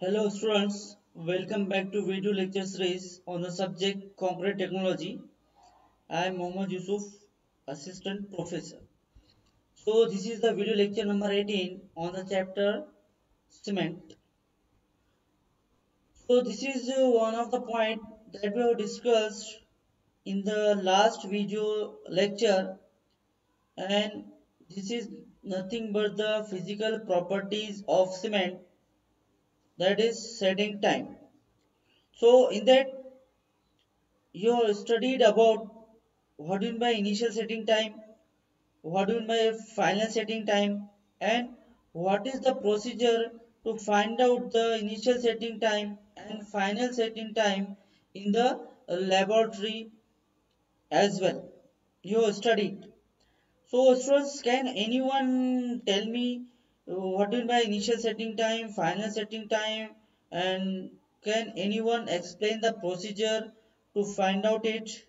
Hello students, welcome back to video lecture series on the subject concrete technology. I am Mohammad Yusuf, assistant professor. So this is the video lecture number 18 on the chapter cement. So this is one of the point that we have discussed in the last video lecture, and this is nothing but the physical properties of cement, that is setting time. So in that you have studied about what do you mean by initial setting time, what do you mean by final setting time, and what is the procedure to find out the initial setting time and final setting time in the laboratory as well. You have studied. So, students, can anyone tell me what do you mean by initial setting time, final setting time, and can anyone explain the procedure to find out it?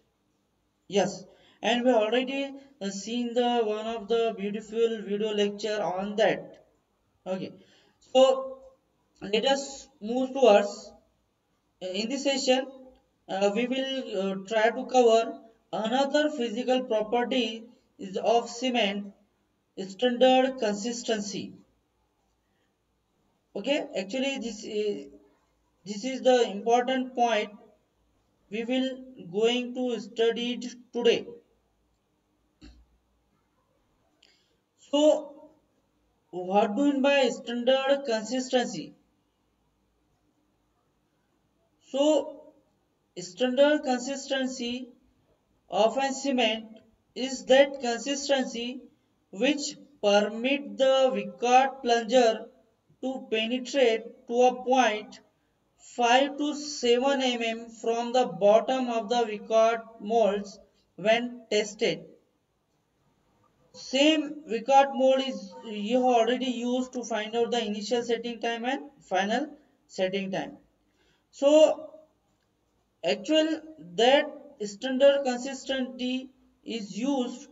Yes, and we already seen the one of the beautiful video lecture on that. Okay, so let us move towards in this session. We will try to cover another physical property is of cement, standard consistency. Okay, actually this is the important point we will going to study it today. So what do you mean by standard consistency? So, standard consistency of a cement is that consistency which permit the Vickert plunger to penetrate to a point 5 to 7 mm from the bottom of the Vickert molds when tested. Same Vickert mold is you have already used to find out the initial setting time and final setting time. So actual that standard consistency is used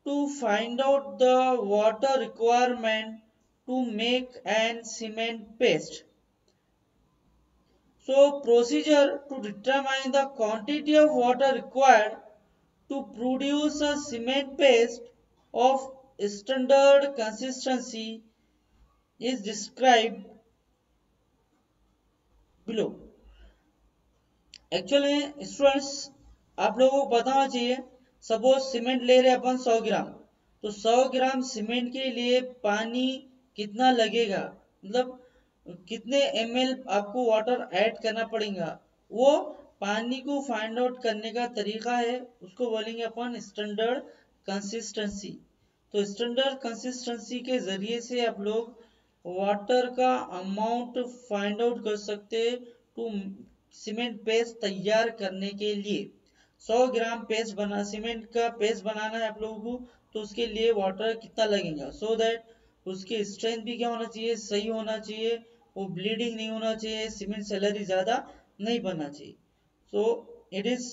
to find out the water requirement to make an cement paste. So procedure to determine the quantity of water required to produce a cement paste of standard consistency is described below. Actually students आप लोगों को पता होना चाहिए suppose cement ले रहे हैं अपन 100 ग्राम तो 100 ग्राम सीमेंट के लिए पानी कितना लगेगा मतलब कितने ml आपको वाटर ऐड करना पड़ेगा वो पानी को फाइंड आउट करने का तरीका है उसको बोलेंगे अपन स्टैंडर्ड कंसिस्टेंसी तो स्टैंडर्ड कंसिस्टेंसी के जरिए से आप लोग वाटर का अमाउंट फाइंड आउट कर सकते टू सीमेंट पेस्ट तैयार करने के लिए 100 ग्राम पेस्ट बना सीमेंट का पेस्ट बनाना है आप लोगों को तो उसके लिए वाटर कितना लगेगा सो दैट उसकी स्ट्रेंथ भी क्या होना चाहिए सही होना चाहिए वो ब्लीडिंग नहीं होना चाहिए सीमेंट सैलरी ज़्यादा नहीं बनना चाहिए so it is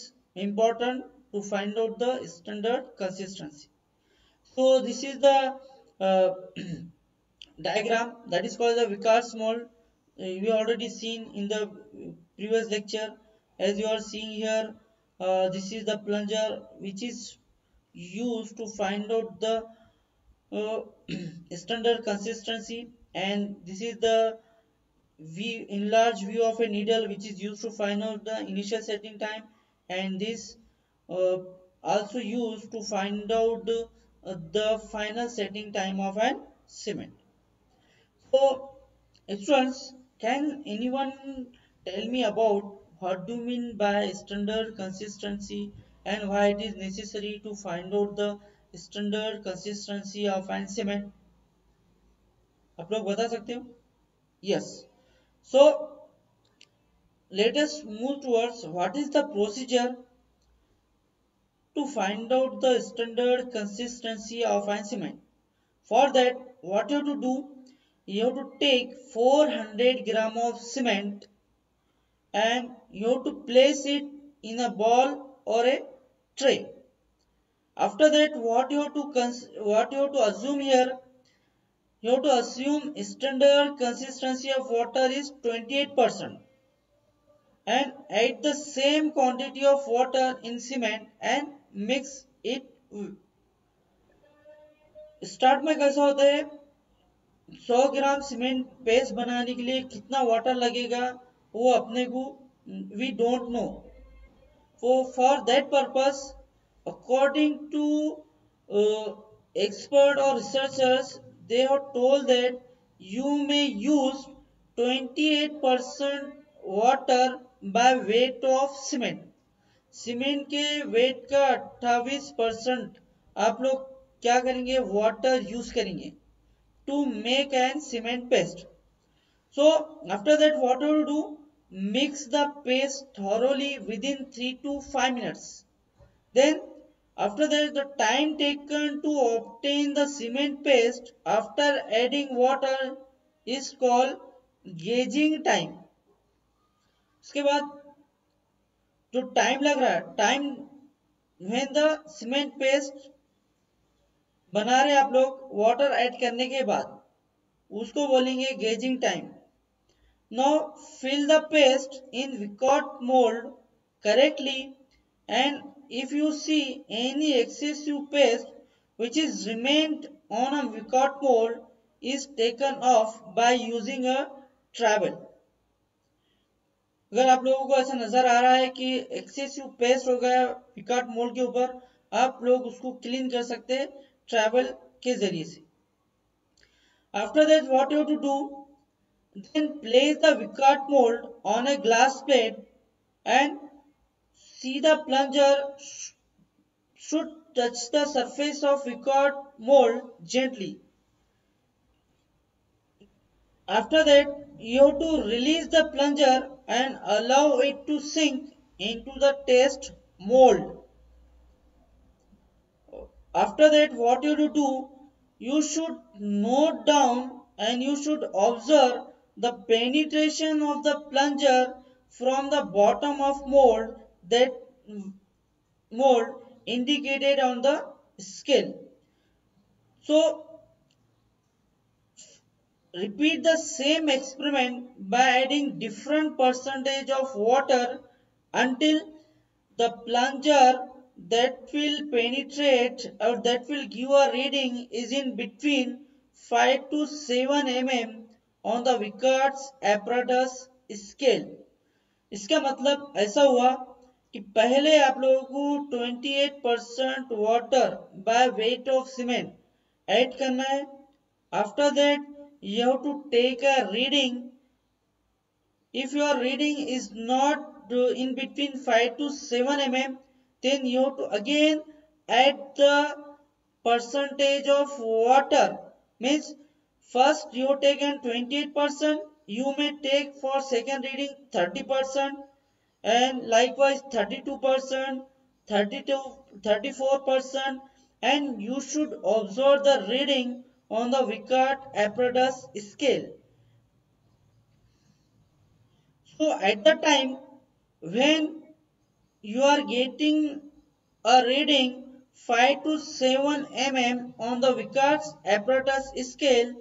important to find out the standard consistency. So this is the uh, diagram that is called the Vickers mold. We already seen in the previous lecture. As you are seeing here, this is the plunger which is used to find out the uh, standard consistency, and this is the enlarged view of a needle which is used to find out the initial setting time, and this uh, also used to find out the final setting time of an cement. So, students, can anyone tell me about what do you mean by standard consistency and why it is necessary to find out the standard consistency of an cement? आप लोग बता सकते हो? Yes. So, let us move towards what is the procedure to find out the standard consistency of an cement. For that, what you have to do, you have to take 400 gram of cement and you have to place it in a ball or a tray. After that, what you have to assume here, you have to assume standard consistency of water is 28% and add the same quantity of water in cement and mix it. Start में कैसा होता है, 100 ग्राम cement paste बनाने के लिए कितना water लगेगा वो अपने को we don't know. For that purpose, according to expert or researchers, they have told that you may use 28% water by weight of cement. Cement के वेट का 28% आप लोग क्या करेंगे, वाटर यूज करेंगे to make an cement paste. So after that, what do you do? Mix the paste thoroughly within 3 to 5 minutes. Then after that, the time taken to obtain the cement paste after adding water is called gauging time. उसके बाद जो time लग रहा है, time when the cement paste बना रहे आप लोग वाटर ऐड करने के बाद, उसको बोलेंगे gauging time. Now fill the paste in Vicot mold correctly, and if you see any excessive paste which is remained on a Vicot mold is taken off by using a trowel. अगर आप लोगों को ऐसा नजर आ रहा है कि excessive paste हो गया विकॉट मोल्ड के ऊपर, आप लोग उसको क्लीन कर सकते हैं ट्रैवल के जरिए से. After that what you to do, then place the Vicot mold on a glass plate and see the plunger should touch the surface of Vicot mold gently. After that, you have to release the plunger and allow it to sink into the test mold. After that, what you do, you should note down and you should observe the penetration of the plunger from the bottom of mold, that mold indicated on the scale. So repeat the same experiment by adding different percentage of water until the plunger that will penetrate or that will give a reading is in between 5 to 7 mm on the Vicot's apparatus scale. इसका मतलब ऐसा हुआ कि पहले आप लोगों को 28% water by weight of cement add करना है. After that you have to take a reading. If your reading is not in between 5 to 7 mm, then you have to again add the percentage of water. Means first you have taken 28%, you may take for second reading 30%, and likewise 32%, 32, 34%, and you should observe the reading on the Vicot apparatus scale. So at the time when you are getting a reading 5 to 7 mm on the Vicot's apparatus scale,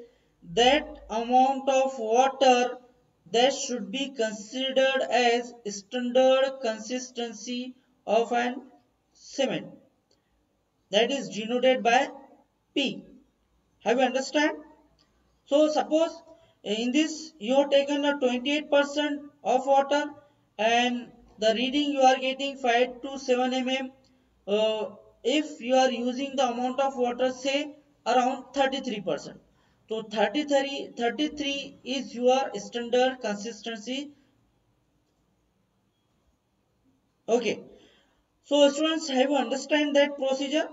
that amount of water that should be considered as standard consistency of an cement, that is denoted by P. Have you understand? So suppose in this you have taken a 28% of water and the reading you are getting 5 to 7 mm. If you are using the amount of water say around 33%. So 33 is your standard consistency. Okay. So students, have you understand that procedure?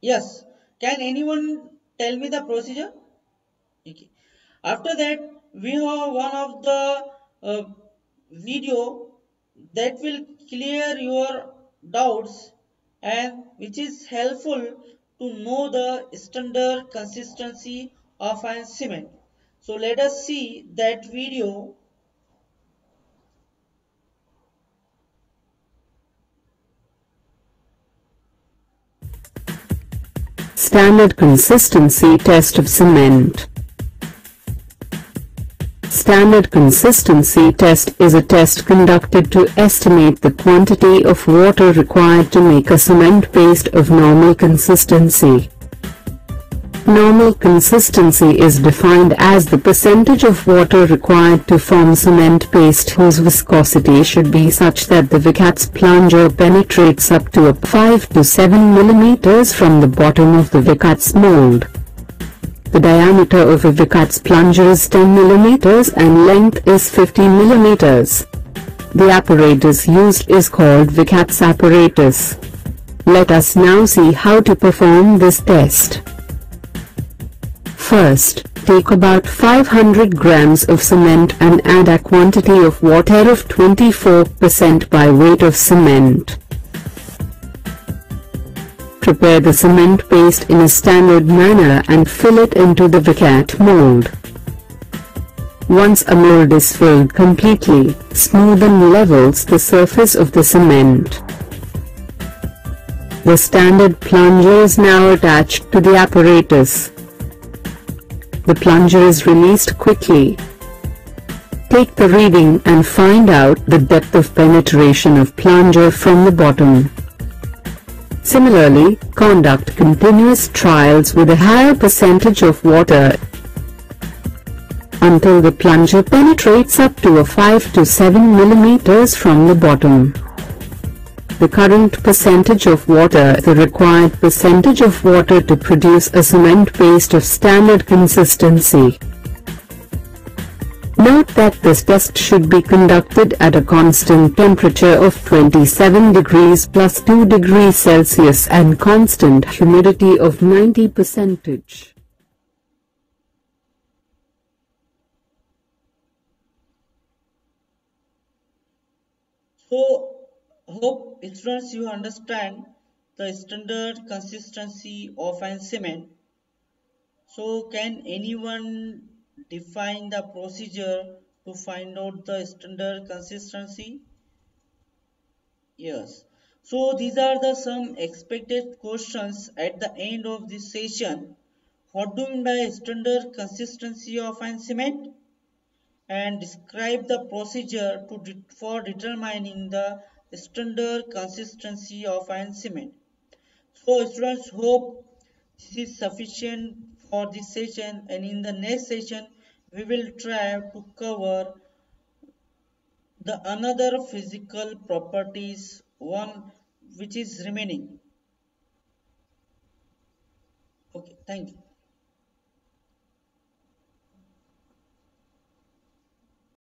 Yes. Can anyone tell me the procedure? Okay. After that, we have one of the video that will clear your doubts and which is helpful to know the standard consistency of an cement. So let us see that video. standard consistency test of cement. Standard consistency test is a test conducted to estimate the quantity of water required to make a cement paste of normal consistency. Normal consistency is defined as the percentage of water required to form cement paste whose viscosity should be such that the Vicats plunger penetrates up to 5 to 7 mm from the bottom of the Vicats mold. The diameter of a Vicats plunger is 10 mm and length is 50 mm. The apparatus used is called Vicats apparatus. Let us now see how to perform this test. First, take about 500 grams of cement and add a quantity of water of 24% by weight of cement. Prepare the cement paste in a standard manner and fill it into the Vicat mold. Once a mold is filled completely, smoothen levels the surface of the cement. The standard plunger is now attached to the apparatus. The plunger is released quickly. Take the reading and find out the depth of penetration of plunger from the bottom. Similarly, conduct continuous trials with a higher percentage of water until the plunger penetrates up to 5 to 7 mm from the bottom. The current percentage of water is the required percentage of water to produce a cement paste of standard consistency. Note that this test should be conducted at a constant temperature of 27 degrees plus 2 degrees Celsius and constant humidity of 90%. So, hope students you understand the standard consistency of an cement. So can anyone define the procedure to find out the standard consistency? Yes. So these are the some expected questions at the end of this session. What do you mean by standard consistency of an cement? And describe the procedure for determining the standard consistency of an cement. So students, hope this is sufficient for this session, and in the next session we will try to cover the another physical properties one which is remaining. Okay, thank you.